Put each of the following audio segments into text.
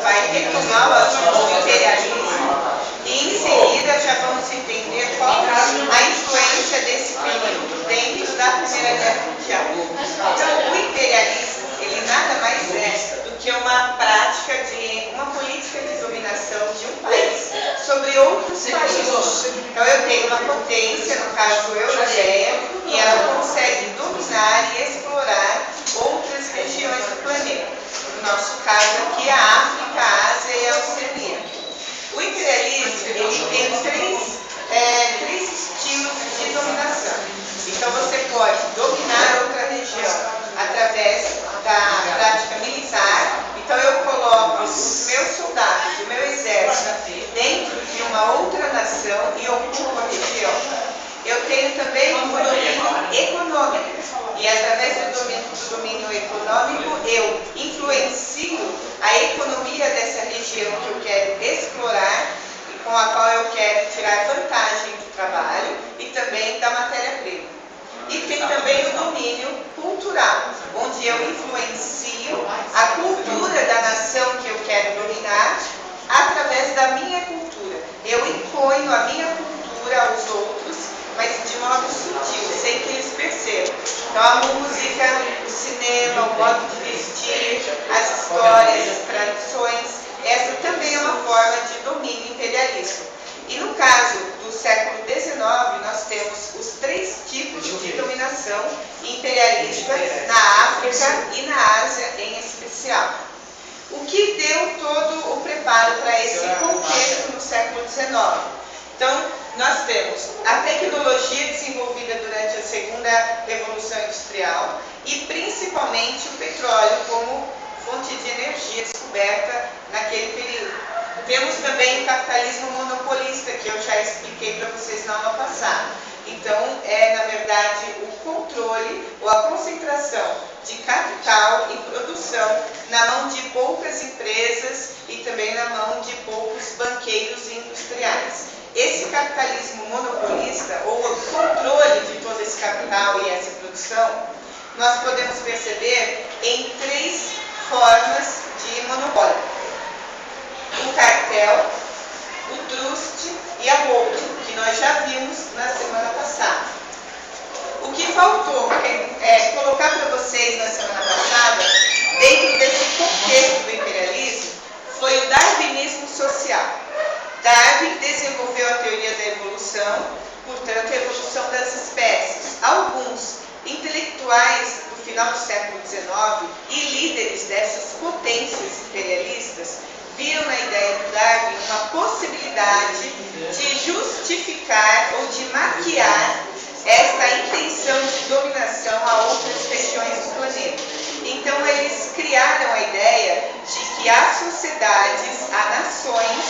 vai retomar o assunto do imperialismo e em seguida já vamos entender qual a influência desse período dentro da Primeira Guerra Mundial. Então, o imperialismo, ele nada mais é do que uma prática de uma política de dominação de um país sobre outros países. Então, eu tenho uma potência, no caso europeia, e ela consegue dominar e explorar outras regiões do planeta. No nosso caso aqui, a África, a Ásia e a Oceania. O imperialismo, ele tem três estilos de dominação. Então, você pode dominar outra região através da prática militar. Então, eu coloco os meus soldados, o meu exército, dentro de uma outra nação e ocupo a região. Eu tenho também um domínio econômico. E através do domínio econômico, eu influencio a economia dessa região que eu quero explorar e com a qual eu quero tirar vantagem do trabalho e também da matéria-prima. E tem também o domínio cultural, onde eu influencio a cultura da nação que eu quero dominar através da minha cultura. Eu imponho a minha cultura aos outros, mas de modo sutil, sem que eles percebam. Então, a música, o cinema, o modo de vestir, as histórias, as tradições, essa também é uma forma de domínio imperialista. E no caso do século XIX, nós temos os três tipos de dominação imperialista na África e na Ásia em especial. O que deu todo o preparo para esse contexto no século XIX? Então, nós temos a tecnologia desenvolvida durante a segunda Revolução Industrial e principalmente o petróleo como fonte de energia descoberta naquele período. Temos também o capitalismo monopolista, que eu já expliquei para vocês na aula passada. Então, é, na verdade, o controle ou a concentração de capital e produção na mão de poucas empresas e também na mão de poucos banqueiros e industriais. Esse capitalismo monopolista, ou o controle de todo esse capital e essa produção, nós podemos perceber em três formas de monopólio. O cartel, o trust e a holding, que nós já vimos na semana passada. O que faltou colocar para vocês na semana passada, dentro desse contexto do imperialismo, foi o darwinismo social. Darwin desenvolveu a teoria da evolução, portanto, a evolução das espécies. Alguns intelectuais do final do século XIX e líderes dessas potências imperialistas viram na ideia do Darwin uma possibilidade de justificar ou de maquiar esta intenção de dominação a outras regiões do planeta. Então, eles criaram a ideia de que há sociedades, há nações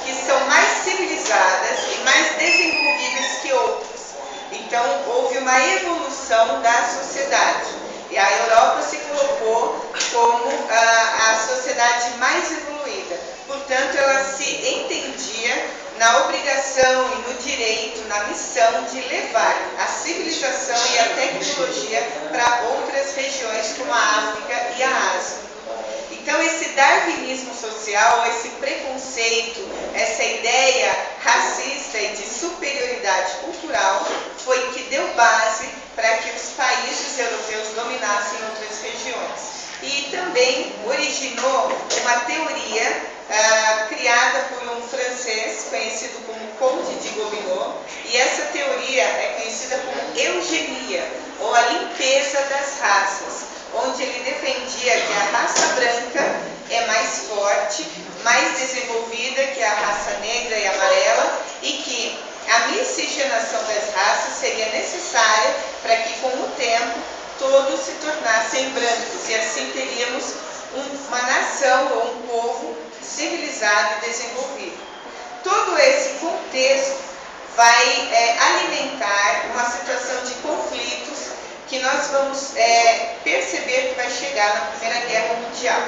que são mais civilizadas e mais desenvolvidas que outras. Então, houve uma evolução da sociedade. E a Europa se colocou como a sociedade mais evoluída. Portanto, ela se entendia na obrigação e no direito, na missão de levar a civilização e a tecnologia para outras regiões como a África e a Ásia. Então, esse darwinismo social, esse preconceito, essa ideia racista e de superioridade cultural foi que deu base para que os países europeus dominassem outras regiões. E também originou uma teoria criada por um francês conhecido como Comte de Gobineau, e essa teoria é conhecida como eugenia, ou a limpeza das raças, onde ele defendia que a raça branca é mais forte, mais desenvolvida que a raça negra e amarela, e que a miscigenação das raças seria necessária para que, com o tempo, todos se tornassem brancos, e assim teríamos uma nação ou um povo civilizado e desenvolvido. Todo esse contexto vai alimentar uma situação de conflitos que nós vamos perceber que vai chegar na Primeira Guerra Mundial.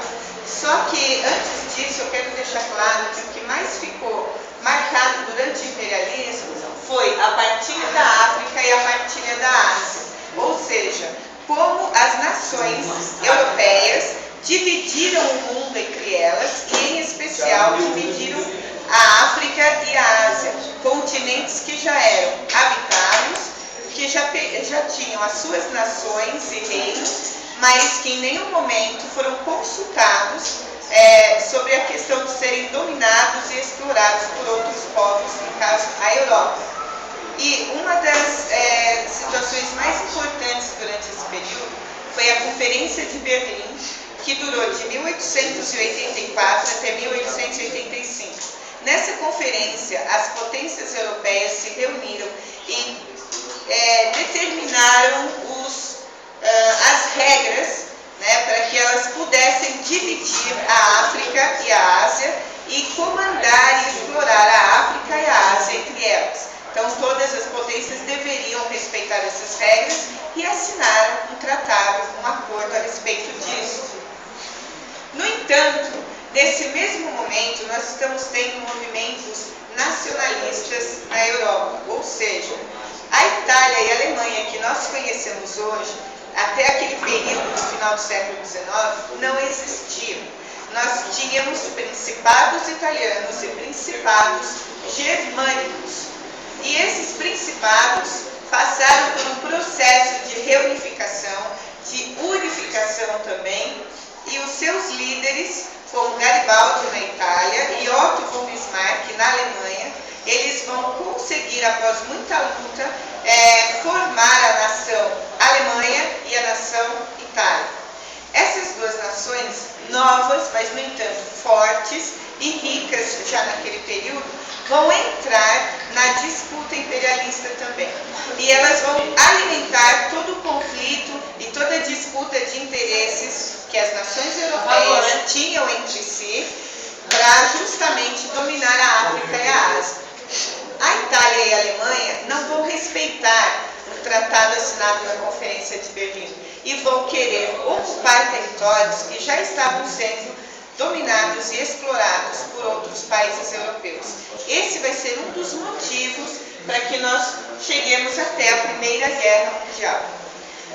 Só que, antes disso, eu quero deixar claro que o que mais ficou marcado durante o imperialismo foi a partilha da África e a partilha da Ásia. Ou seja, como as nações europeias dividiram o mundo entre elas e, em especial, dividiram a África e a Ásia, continentes que já eram habitados, que já tinham as suas nações e reinos, mas que em nenhum momento foram consultados sobre a questão de serem dominados e explorados por outros povos, no caso a Europa. E uma das situações mais importantes durante esse período foi a Conferência de Berlim, que durou de 1884 até 1885. Nessa conferência, as potências europeias se reuniram e determinaram as regras, né, para que elas pudessem dividir a África e a Ásia e comandar e explorar a África e a Ásia entre elas. Então, todas as potências deveriam respeitar essas regras e assinaram um tratado, um acordo a respeito disso. No entanto, nesse mesmo momento, nós estamos tendo movimentos nacionalistas na Europa, ou seja, a Itália e a Alemanha que nós conhecemos hoje, até aquele período do final do século XIX, não existiam. Nós tínhamos principados italianos e principados germânicos. E esses principados passaram por um processo de reunificação, de unificação também, e os seus líderes, como Garibaldi na Itália e Otto von Bismarck na Alemanha, eles vão conseguir, após muita luta, formar a nação Alemanha e a nação Itália. Essas duas nações, novas, mas no entanto fortes e ricas já naquele período, vão entrar na disputa imperialista também. E elas vão alimentar todo o conflito e toda a disputa de interesses que as nações europeias tinham entre si para justamente dominar a África e a Ásia. A Itália e a Alemanha não vão respeitar o tratado assinado na Conferência de Berlim e vão querer ocupar territórios que já estavam sendo dominados e explorados por outros países europeus. Esse vai ser um dos motivos para que nós cheguemos até a Primeira Guerra Mundial.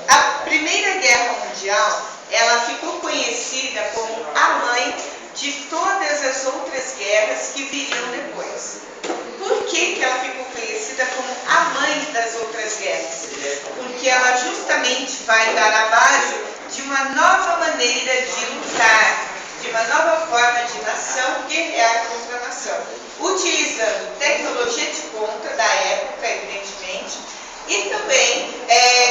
A Primeira Guerra Mundial, ela ficou conhecida como a mãe de todas as outras guerras que viriam depois. Por que ela ficou conhecida como a mãe das outras guerras? Porque ela justamente vai dar a base de uma nova maneira de lutar, de uma nova forma de nação guerrear contra a nação, utilizando tecnologia de ponta da época, evidentemente, e também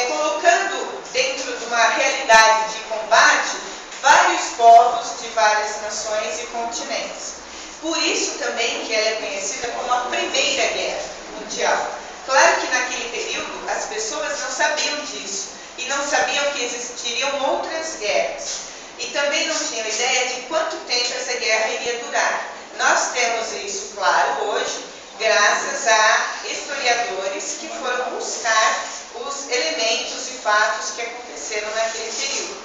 colocando dentro de uma realidade de combate vários povos de várias nações e continentes. Por isso também que ela é conhecida como a Primeira Guerra Mundial. Claro que naquele período as pessoas não sabiam disso e não sabiam que existiriam outras guerras. E também não tinham ideia de quanto tempo essa guerra iria durar. Nós temos isso claro hoje, graças a historiadores que foram buscar os elementos e fatos que aconteceram naquele período.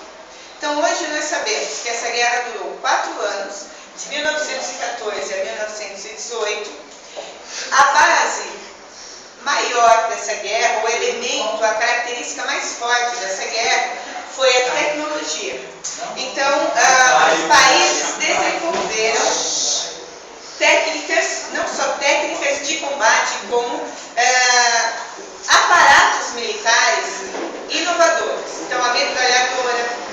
Então hoje nós sabemos que essa guerra durou 4 anos, de 1914 a 1918. A base maior dessa guerra, o elemento, a característica mais forte dessa guerra, foi a tecnologia. Então, os países desenvolveram técnicas, não só técnicas de combate, como aparatos militares inovadores. Então, a metralhadora,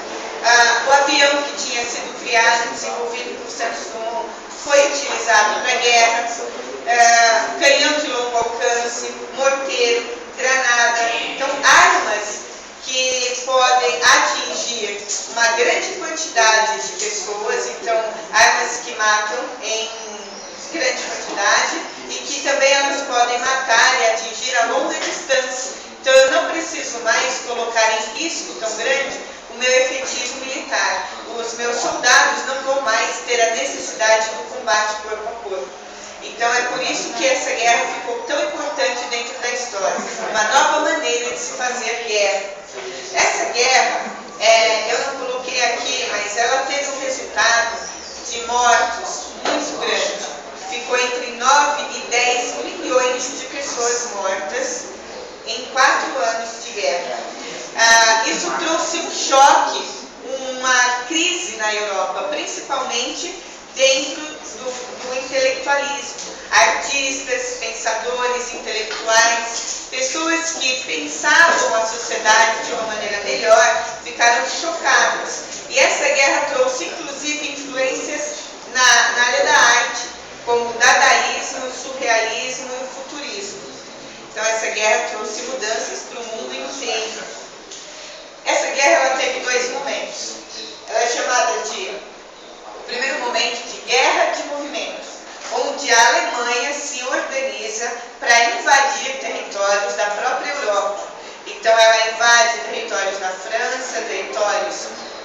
o avião que tinha sido criado e desenvolvido por Santos Dumont foi utilizado para guerra, canhão de longo alcance, morteiro, granada. Então, armas que podem atingir uma grande quantidade de pessoas, então armas que matam em grande quantidade e que também elas podem matar e atingir a longa distância. Então eu não preciso mais colocar em risco tão grande o meu efetivo militar. Os meus soldados não vão mais ter a necessidade do combate corpo a corpo. Então é por isso que essa guerra ficou tão importante dentro da história. Uma nova maneira de se fazer guerra. Essa guerra, eu não coloquei aqui, mas ela teve um resultado de mortos muito grande. Ficou entre 9 e 10 milhões de pessoas mortas em 4 anos de guerra. Isso trouxe um choque, uma crise na principalmente dentro do intelectualismo. Artistas, pensadores, intelectuais, pessoas que pensavam a sociedade de uma maneira melhor, ficaram chocadas. E essa guerra trouxe, inclusive, influências na área da arte, como o dadaísmo, o surrealismo e o futurismo. Então, essa guerra trouxe mudanças para o mundo inteiro. Essa guerra ela teve dois momentos. Ela é chamada de, o primeiro momento, de guerra de movimento, onde a Alemanha se organiza para invadir territórios da própria Europa. Então, ela invade territórios da França, territórios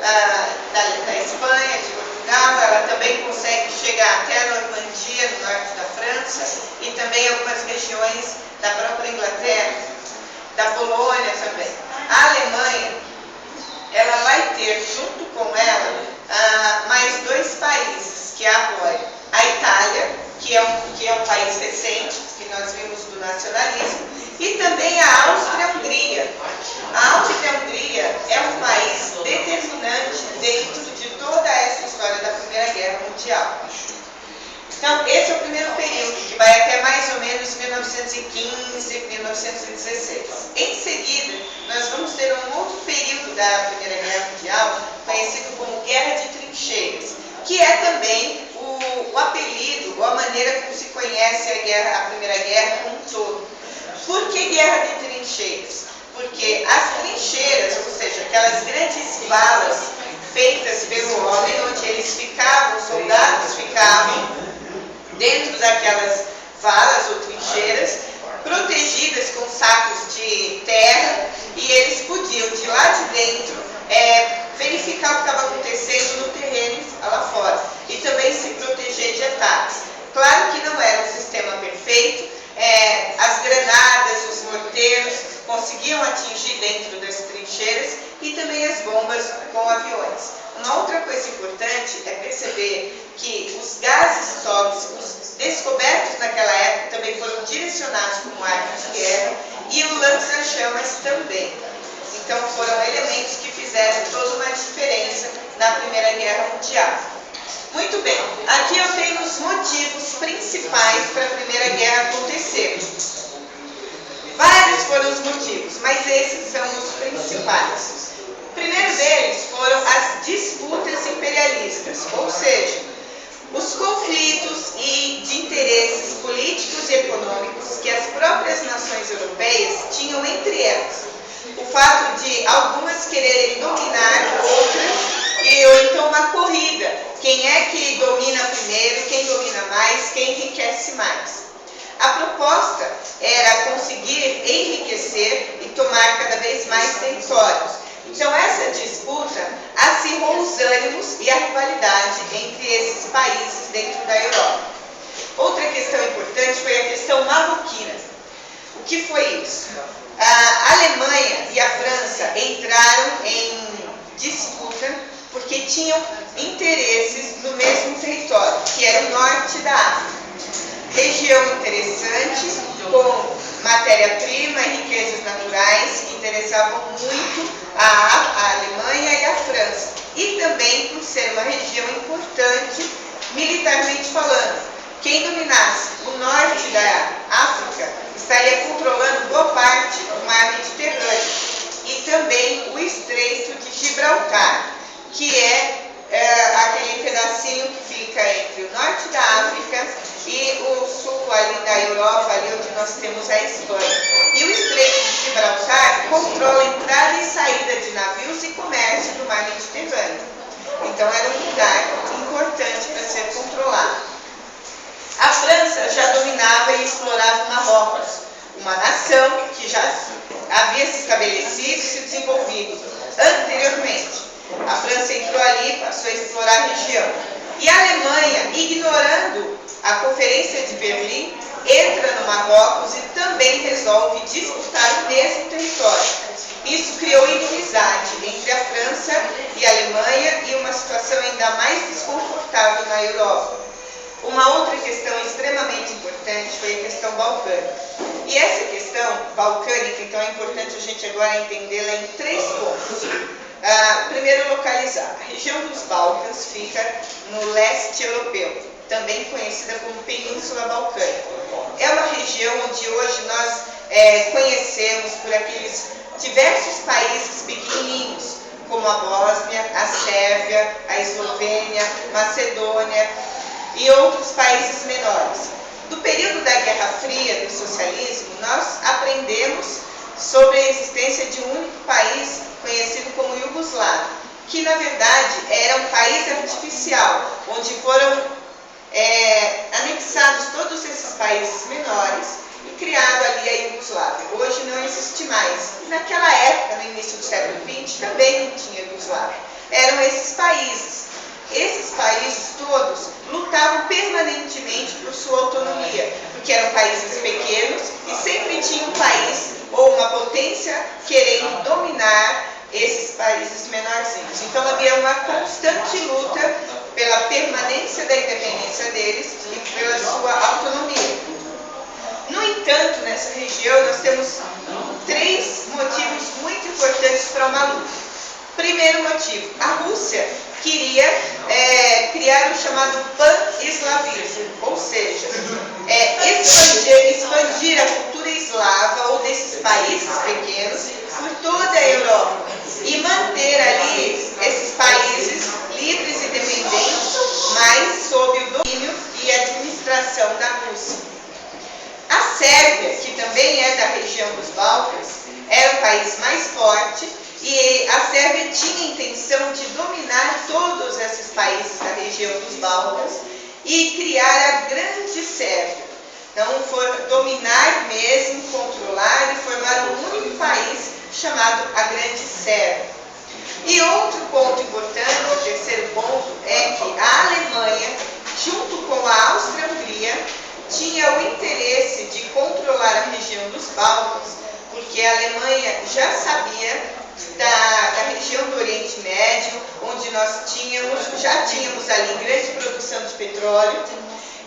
da Espanha, de Portugal. Ela também consegue chegar até a Normandia, no norte da França, e também algumas regiões da própria Inglaterra, da Polônia também. A Alemanha, ela vai ter junto com ela mais dois países que a apoiam. A Itália, que é um país recente, que nós vimos do nacionalismo, e também a Áustria-Hungria. A Áustria-Hungria é um país determinante dentro de toda essa história da Primeira Guerra Mundial. Então, esse é o primeiro período, que vai até mais ou menos 1915, 1916. Em seguida, nós vamos ter um outro período da Primeira Guerra Mundial, conhecido como Guerra de Trincheiras, que é também o apelido, ou a maneira como se conhece a Primeira Guerra como um todo. Por que Guerra de Trincheiras? Porque as trincheiras, ou seja, aquelas grandes valas feitas pelo homem, onde eles ficavam, os soldados ficavam dentro daquelas valas ou trincheiras, protegidas com sacos de terra, e eles podiam, de lá de dentro, verificar o que estava acontecendo no terreno lá fora, e também se proteger de ataques. Claro que não era um sistema perfeito, as granadas, os morteiros conseguiam atingir dentro das trincheiras, e também as bombas com aviões. Uma outra coisa importante é perceber que os gases tóxicos descobertos naquela época também foram direcionados como arma de guerra, e o lança-chamas também. Então foram elementos que fizeram toda uma diferença na Primeira Guerra Mundial. Muito bem, aqui eu tenho os motivos principais para a Primeira Guerra acontecer. Vários foram os motivos, mas esses são os principais. O primeiro deles foram as disputas imperialistas, ou seja, os conflitos de interesses políticos e econômicos que as próprias nações europeias tinham entre elas. O fato de algumas quererem dominar outras, ou então uma corrida. Quem é que domina primeiro, quem domina mais, quem enriquece mais. A proposta era conseguir enriquecer e tomar cada vez mais territórios. Então, essa disputa acirrou os ânimos e a rivalidade entre esses países dentro da Europa. Outra questão importante foi a questão marroquina. O que foi isso? A Alemanha e a França entraram em disputa porque tinham interesses no mesmo território, que era o norte da África. Região interessante, com matéria-prima e riquezas naturais que interessavam muito a Alemanha e a França. E também por ser uma região importante, militarmente falando. Quem dominasse o norte da África estaria controlando boa parte do mar Mediterrâneo e também o Estreito de Gibraltar, que é aquele pedacinho que fica entre o norte da África e o sul ali da Europa, ali onde nós temos a Espanha. E o Estreito de Gibraltar controla a entrada e saída de navios e comércio do mar Mediterrâneo. Então era um lugar importante para ser controlado. A França já dominava e explorava o Marrocos, uma nação que já havia se estabelecido e se desenvolvido anteriormente. A França entrou ali e passou a explorar a região. E a Alemanha, ignorando a Conferência de Berlim, entra no Marrocos e também resolve disputar o mesmo território. Isso criou inimizade entre a França e a Alemanha e uma situação ainda mais desconfortável na Europa. Uma outra questão extremamente importante foi a questão balcânica. E essa questão balcânica, então, é importante a gente agora entendê-la em 3 pontos. Primeiro, localizar. A região dos Balcãs fica no leste europeu, também conhecida como Península Balcânica. É uma região onde hoje nós conhecemos por aqueles diversos países pequenininhos, como a Bósnia, a Sérvia, a Eslovênia, Macedônia e outros países menores. Do período da Guerra Fria, do socialismo, nós aprendemos sobre a existência de um único país conhecido como Iugoslávia, que na verdade era um país artificial, onde foram anexados todos esses países menores e criado ali a Iugoslávia. Hoje não existe mais. Naquela época, no início do século XX, também não tinha Iugoslávia. Eram esses países. Esses países todos lutavam permanentemente por sua autonomia, porque eram países pequenos e sempre tinha um país ou uma potência querendo dominar esses países menorzinhos. Então havia uma constante luta pela permanência da independência deles e pela sua autonomia. No entanto, nessa região nós temos 3 motivos muito importantes para uma luta. Primeiro motivo, a Rússia queria criar o chamado pan-eslavismo, ou seja, expandir a cultura eslava ou desses países pequenos por toda a Europa e manter ali esses países livres e dependentes, mas sob o domínio e administração da Rússia. A Sérvia, que também é da região dos Balcãs, era o país mais forte e a Sérvia tinha a intenção de dominar todos esses países da região dos Balcãs e criar a Grande Sérvia. Então, dominar mesmo, controlar e formar um único país chamado a Grande Sérvia. E outro ponto importante, o terceiro ponto, é que a Alemanha, junto com a Áustria-Hungria, tinha o interesse de controlar a região dos Balcãs, porque a Alemanha já sabia da região do Oriente Médio, onde nós já tínhamos ali grande produção de petróleo,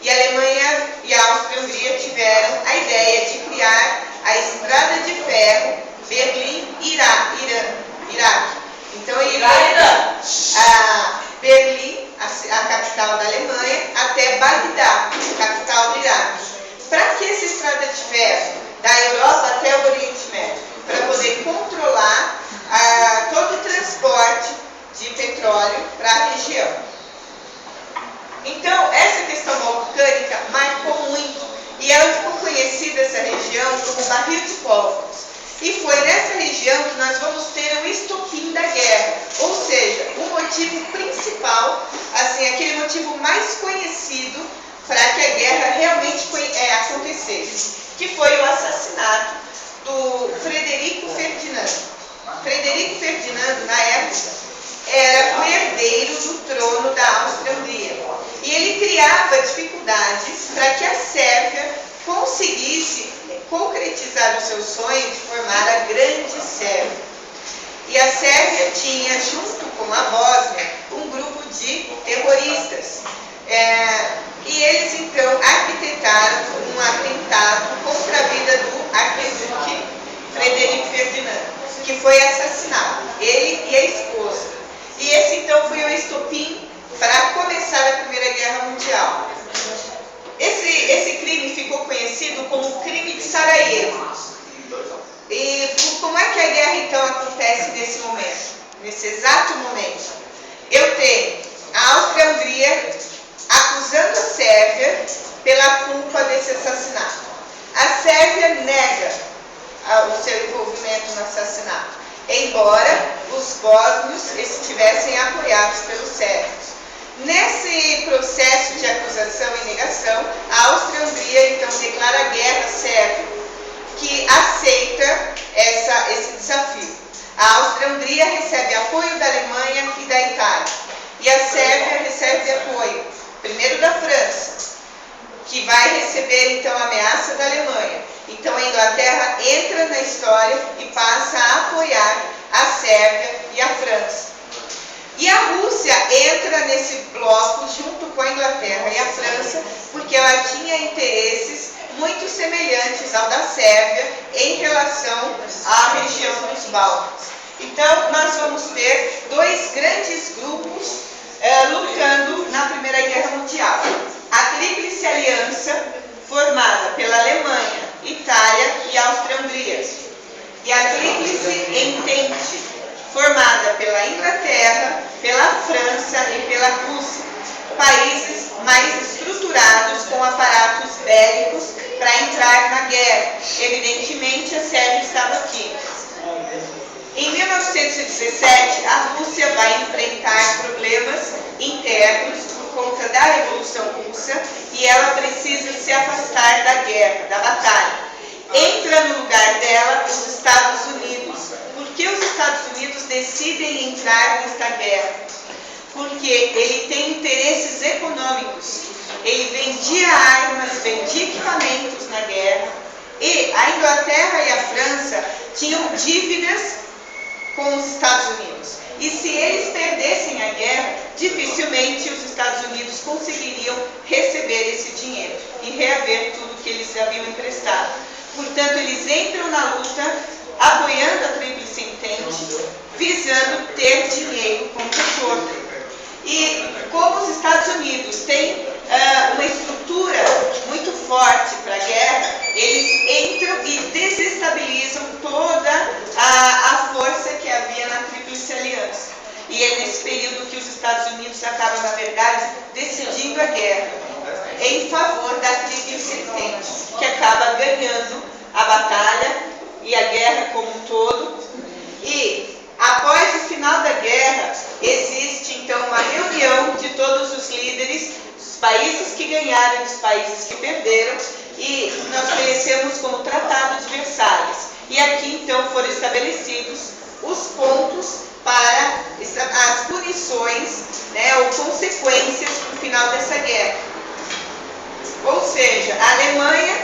e a Alemanha e a Áustria-Hungria tiveram a ideia de criar a estrada de ferro Berlim-Iraque. Então, ele ia Berlim, a capital da Alemanha, até Bagdá, capital do Iraque. Para que essa estrada de ferro da Europa até o Oriente Médio? Para poder controlar todo o transporte de petróleo para a região. Então, essa questão balcânica marcou muito e ela ficou conhecida, essa região, como Barril de Pólvora. E foi nessa região que nós vamos ter o estopim da guerra, ou seja, o motivo principal, assim, aquele motivo mais conhecido para que a guerra realmente acontecesse, que foi o assassinato do Frederico Ferdinando. Frederico Ferdinando, na época, era o herdeiro do trono da Áustria-Hungria. E ele criava dificuldades para que a Sérvia conseguisse concretizar o seu sonho de formar a Grande Sérvia. E a Sérvia tinha, junto com a Bósnia, um grupo de terroristas. E eles, então, arquitetaram um atentado contra a vida do arquiduque Frederico Ferdinando, que foi assassinado, ele e a esposa. E esse, então, foi o estopim para começar a Primeira Guerra Mundial. Esse crime ficou conhecido como o crime de Sarajevo. E como é que a guerra, então, acontece nesse momento? Nesse exato momento? Eu tenho a Áustria-Hungria acusando a Sérvia pela culpa desse assassinato. A Sérvia nega o seu envolvimento no assassinato, embora os bósnios estivessem apoiados pelos sérvios. Nesse processo de acusação e negação, a Áustria-Hungria então declara guerra à Sérvia, que aceita esse desafio. A Áustria-Hungria recebe apoio da Alemanha e da Itália, e a Sérvia recebe apoio, primeiro da França, que vai receber então a ameaça da Alemanha. Então a Inglaterra entra na história e passa a apoiar a Sérvia e a França. E a Rússia entra nesse bloco junto com a Inglaterra e a França, porque ela tinha interesses muito semelhantes ao da Sérvia em relação à região dos Balcãs. Então, nós vamos ter dois grandes grupos lutando na Primeira Guerra Mundial. A Tríplice Aliança, formada pela Alemanha, Itália e Áustria-Hungria. E a Tríplice Entente, formada pela Inglaterra, pela França e pela Rússia. Países mais estruturados com aparatos bélicos para entrar na guerra. Evidentemente, a Sérvia estava aqui. Em 1917, a Rússia vai enfrentar problemas internos por conta da Revolução Russa e ela precisa se afastar da guerra, da batalha. Entra no lugar dela os Estados Unidos. Por que os Estados Unidos decidem entrar nesta guerra? Porque ele tem interesses econômicos. Ele vendia armas, vendia equipamentos na guerra. E a Inglaterra e a França tinham dívidas com os Estados Unidos. E se eles perdessem a guerra, dificilmente os Estados Unidos conseguiriam receber esse dinheiro e reaver tudo que eles haviam emprestado. Portanto, eles entram na luta, apoiando a Tríplice Entente, visando ter dinheiro contra o todo. E como os Estados Unidos têm uma estrutura muito forte para a guerra, eles entram e desestabilizam toda a força que havia na Tríplice Aliança. E é nesse período que os Estados Unidos acabam, na verdade, decidindo a guerra em favor da Tríplice Entente, que acaba ganhando a batalha e a guerra como um todo. E após o final da guerra, existe então uma reunião de todos os líderes dos países que ganharam e dos países que perderam, e nós conhecemos como Tratado de Versalhes. E aqui então foram estabelecidos os pontos para as punições, ou consequências no final dessa guerra. Ou seja, a Alemanha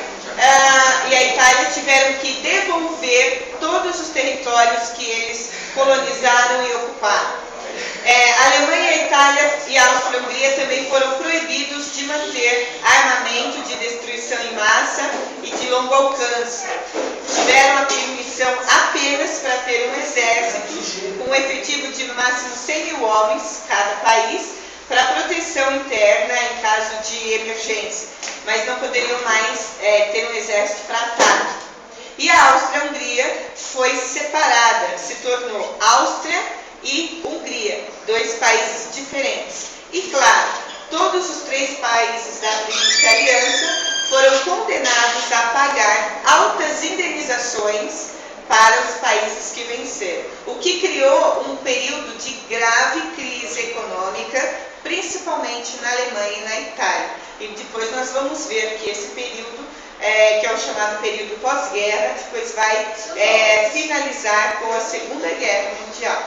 e a Itália tiveram que devolver todos os territórios que eles colonizaram e ocuparam. A Alemanha, a Itália e a Áustria-Hungria também foram proibidos de manter armamento de destruição em massa e de longo alcance. Tiveram a permissão apenas para ter um exército com um efetivo de no máximo 100 mil homens cada país para proteção interna em caso de emergência, mas não poderiam mais ter um exército para ataque. E a Áustria-Hungria foi separada, se tornou Áustria e Hungria, dois países diferentes. E claro, todos os três países da Tríplice Aliança foram condenados a pagar altas indenizações para os países que venceram, o que criou um período de grave crise econômica, principalmente na Alemanha e na Itália. E depois nós vamos ver que esse período, que é o chamado período pós-guerra, depois vai finalizar com a Segunda Guerra Mundial.